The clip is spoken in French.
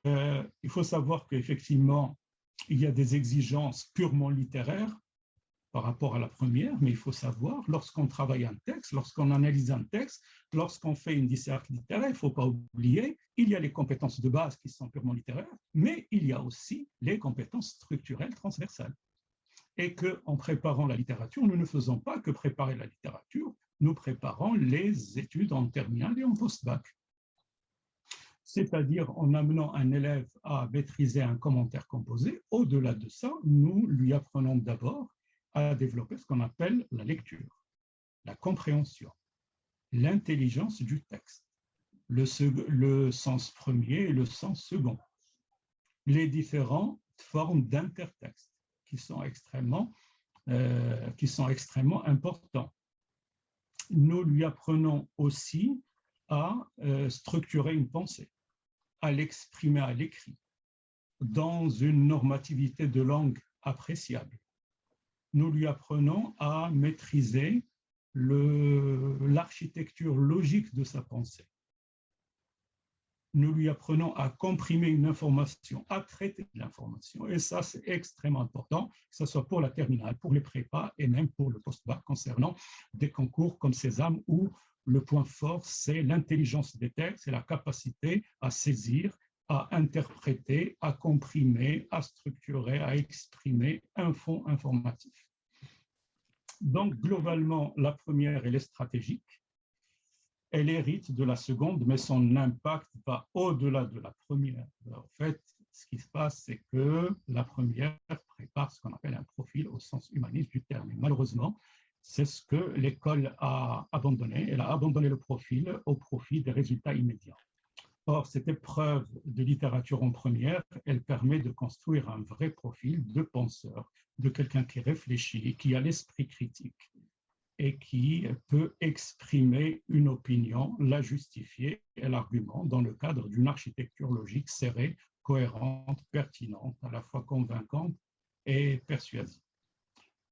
il faut savoir qu'effectivement, il y a des exigences purement littéraires par rapport à la première, mais il faut savoir, lorsqu'on travaille un texte, lorsqu'on analyse un texte, lorsqu'on fait une disserte littéraire, il ne faut pas oublier, il y a les compétences de base qui sont purement littéraires, mais il y a aussi les compétences structurelles transversales. Et qu'en préparant la littérature, nous ne faisons pas que préparer la littérature, nous préparons les études en terminale et en post-bac. C'est-à-dire en amenant un élève à maîtriser un commentaire composé. Au-delà de ça, nous lui apprenons d'abord à développer ce qu'on appelle la lecture, la compréhension, l'intelligence du texte, le sens premier et le sens second, les différentes formes d'intertexte qui sont extrêmement importants. Nous lui apprenons aussi à structurer une pensée, à l'exprimer à l'écrit, dans une normativité de langue appréciable. Nous lui apprenons à maîtriser l'architecture logique de sa pensée. Nous lui apprenons à comprimer une information, à traiter de l'information. Et ça, c'est extrêmement important, que ce soit pour la terminale, pour les prépas et même pour le post-bac concernant des concours comme Sésame où le point fort, c'est l'intelligence des textes, c'est la capacité à saisir, à interpréter, à comprimer, à structurer, à exprimer un fond informatif. Donc, globalement, la première, elle est stratégique. Elle hérite de la seconde, mais son impact va au-delà de la première. En fait, ce qui se passe, c'est que la première prépare ce qu'on appelle un profil au sens humaniste du terme. Et malheureusement, c'est ce que l'école a abandonné. Elle a abandonné le profil au profit des résultats immédiats. Or, cette épreuve de littérature en première, elle permet de construire un vrai profil de penseur, de quelqu'un qui réfléchit, qui a l'esprit critique et qui peut exprimer une opinion, la justifier et l'argument dans le cadre d'une architecture logique serrée, cohérente, pertinente, à la fois convaincante et persuasive.